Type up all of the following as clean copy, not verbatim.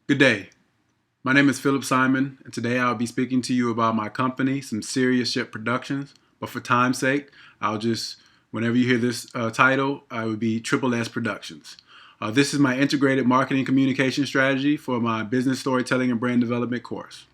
Good day. My name is Philip Simon, and today I'll be speaking to you about my company, Some Serious Shit Productions. But for time's sake, whenever you hear this title, I would be Triple S Productions. This is my integrated marketing communication strategy for my business storytelling and brand development course.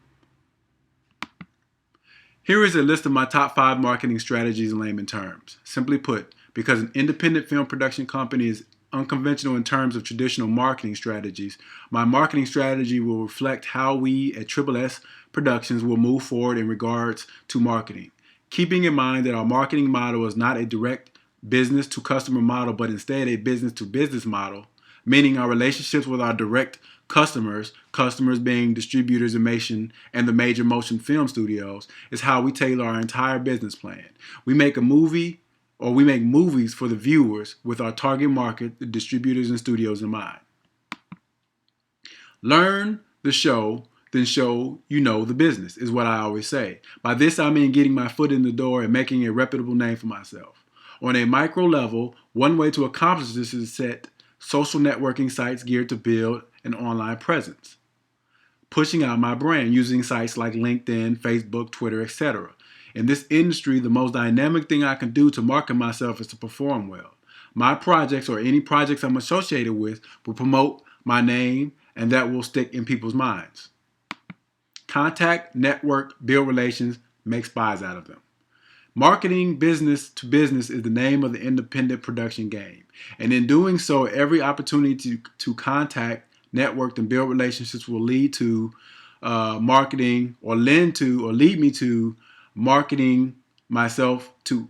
Here is a list of my top 5 marketing strategies in layman terms. Simply put, because an independent film production company is unconventional in terms of traditional marketing strategies, my marketing strategy will reflect how we at Triple S Productions will move forward in regards to marketing. Keeping in mind that our marketing model is not a direct business to customer model, but instead a business to business model, meaning our relationships with our direct customers being distributors and the major motion film studios, is how we tailor our entire business plan. We make movies for the viewers with our target market, the distributors and studios in mind. Learn the show, then show you know the business, is what I always say. By this I mean getting my foot in the door and making a reputable name for myself. On a micro level, one way to accomplish this is to set social networking sites geared to build an online presence. Pushing out my brand using sites like LinkedIn, Facebook, Twitter, etc. In this industry, the most dynamic thing I can do to market myself is to perform well. My projects or any projects I'm associated with will promote my name, and that will stick in people's minds. Contact, network, build relations, make spies out of them. Marketing business to business is the name of the independent production game. And in doing so, every opportunity to contact, network, and build relationships will lead to marketing or lead me to marketing myself to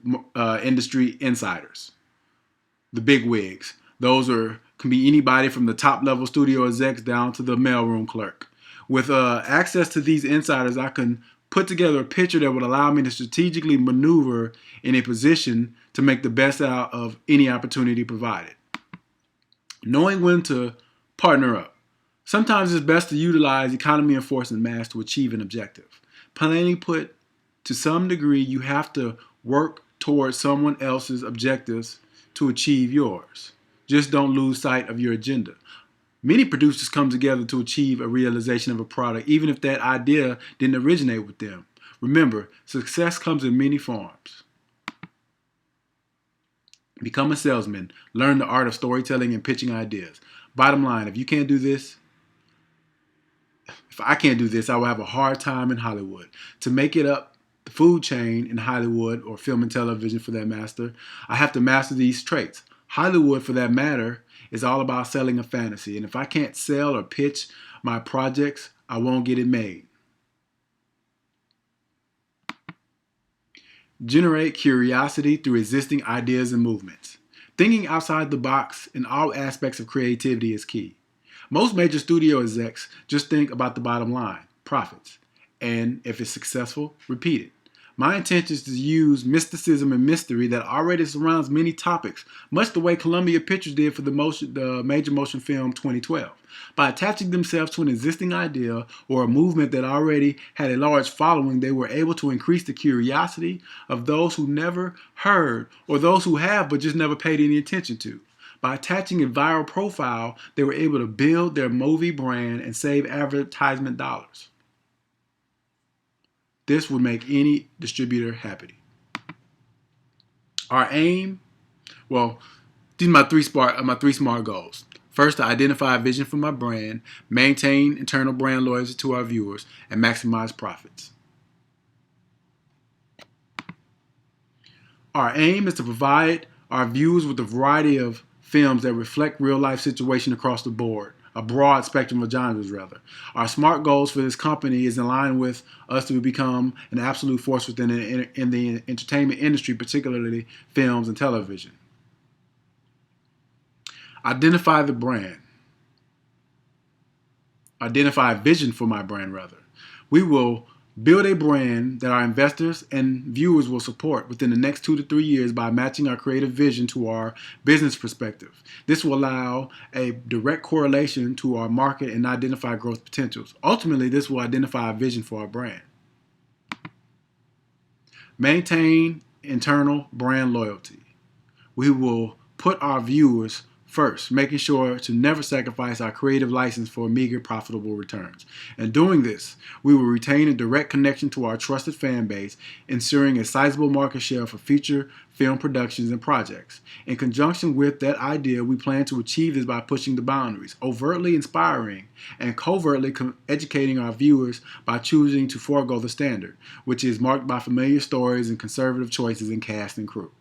industry insiders, the big wigs. Can be anybody from the top level studio execs down to the mailroom clerk. With access to these insiders, I can put together a picture that would allow me to strategically maneuver in a position to make the best out of any opportunity provided. Knowing when to partner up. Sometimes it's best to utilize economy of force and mass to achieve an objective. Plainly put, to some degree, you have to work towards someone else's objectives to achieve yours. Just don't lose sight of your agenda. Many producers come together to achieve a realization of a product, even if that idea didn't originate with them. Remember, success comes in many forms. Become a salesman. Learn the art of storytelling and pitching ideas. Bottom line, if I can't do this, I will have a hard time in Hollywood. To make it up the food chain in Hollywood, or film and television for that matter, I have to master these traits. Hollywood, for that matter, is all about selling a fantasy. And if I can't sell or pitch my projects, I won't get it made. Generate curiosity through existing ideas and movements. Thinking outside the box in all aspects of creativity is key. Most major studio execs just think about the bottom line, profits, and if it's successful, repeat it. My intention is to use mysticism and mystery that already surrounds many topics, much the way Columbia Pictures did for the major motion film 2012. By attaching themselves to an existing idea or a movement that already had a large following, they were able to increase the curiosity of those who never heard or those who have but just never paid any attention to. By attaching a viral profile, they were able to build their movie brand and save advertisement dollars. This would make any distributor happy. Our aim, these are my three smart goals. First, to identify a vision for my brand, maintain internal brand loyalty to our viewers, and maximize profits. Our aim is to provide our viewers with a variety of films that reflect real life situation across the board, a broad spectrum of genres rather. Our SMART goals for this company is in line with us to become an absolute force within the entertainment industry, particularly films and television. Identify the brand. Identify a vision for my brand rather. We will build a brand that our investors and viewers will support within the next 2 to 3 years by matching our creative vision to our business perspective. This will allow a direct correlation to our market and identify growth potentials. Ultimately, this will identify a vision for our brand. Maintain internal brand loyalty. We will put our viewers First, making sure to never sacrifice our creative license for meager profitable returns. In doing this, we will retain a direct connection to our trusted fan base, ensuring a sizable market share for future film productions and projects. In conjunction with that idea, we plan to achieve this by pushing the boundaries, overtly inspiring, and covertly educating our viewers by choosing to forego the standard, which is marked by familiar stories and conservative choices in cast and crew.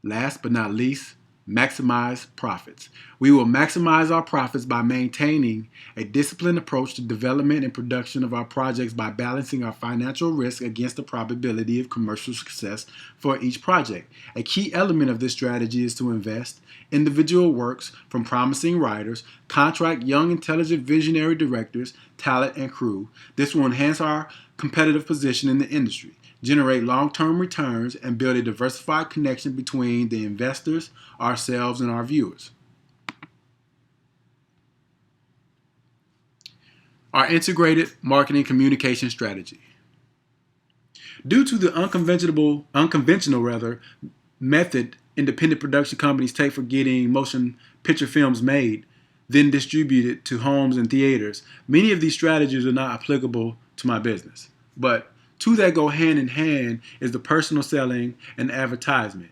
Last but not least, maximize profits. We will maximize our profits by maintaining a disciplined approach to development and production of our projects by balancing our financial risk against the probability of commercial success for each project. A key element of this strategy is to invest individual works from promising writers, contract young, intelligent, visionary directors, talent, and crew. This will enhance our competitive position in the industry, generate long-term returns, and build a diversified connection between the investors, ourselves, and our viewers. Our integrated marketing communication strategy. Due to the unconventional method independent production companies take for getting motion picture films made, then distributed to homes and theaters, many of these strategies are not applicable to my business. But two that go hand in hand is the personal selling and advertisement.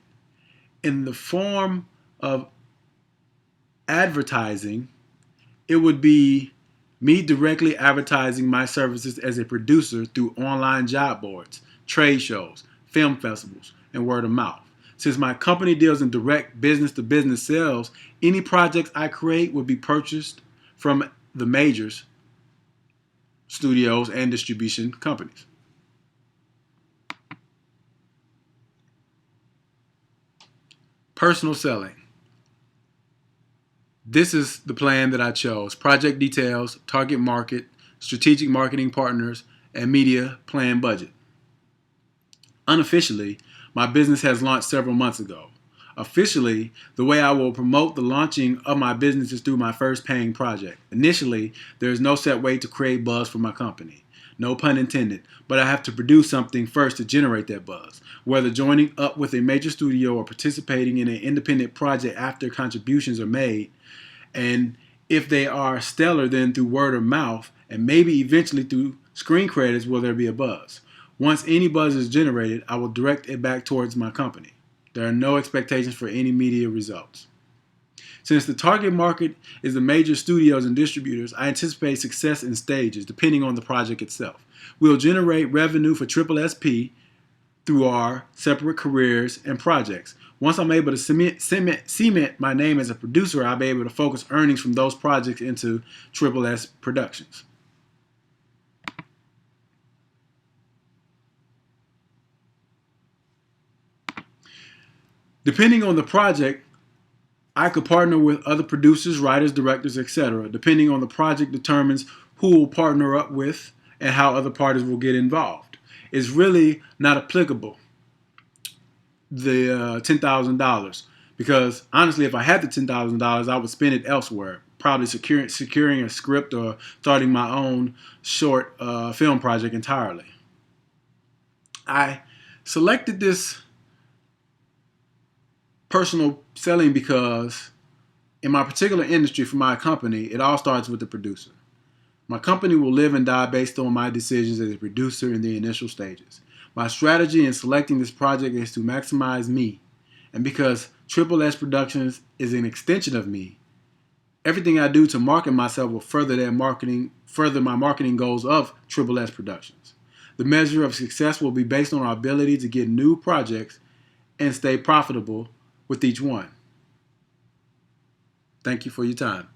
In the form of advertising, it would be me directly advertising my services as a producer through online job boards, trade shows, film festivals, and word of mouth. Since my company deals in direct business-to-business sales, any projects I create would be purchased from the majors, studios, and distribution companies. Personal selling. This is the plan that I chose. Project details, target market, strategic marketing partners, and media plan budget. Unofficially, my business has launched several months ago. Officially, the way I will promote the launching of my business is through my first paying project. Initially, there is no set way to create buzz for my company. No pun intended, but I have to produce something first to generate that buzz. Whether joining up with a major studio or participating in an independent project after contributions are made, and if they are stellar, then through word of mouth, and maybe eventually through screen credits will there be a buzz. Once any buzz is generated, I will direct it back towards my company. There are no expectations for any media results. Since the target market is the major studios and distributors, I anticipate success in stages depending on the project itself. We'll generate revenue for Triple SP through our separate careers and projects. Once I'm able to cement my name as a producer, I'll be able to focus earnings from those projects into Triple S Productions. Depending on the project, I could partner with other producers, writers, directors, etc. Depending on the project determines who will partner up with and how other parties will get involved. It's really not applicable, the $10,000, because honestly, if I had the $10,000, I would spend it elsewhere, probably securing a script or starting my own short film project entirely. I selected this personal selling because in my particular industry for my company, it all starts with the producer. My company will live and die based on my decisions as a producer in the initial stages. My strategy in selecting this project is to maximize me, and because Triple S Productions is an extension of me, everything I do to market myself will further my marketing goals of Triple S Productions. The measure of success will be based on our ability to get new projects and stay profitable with each one. Thank you for your time.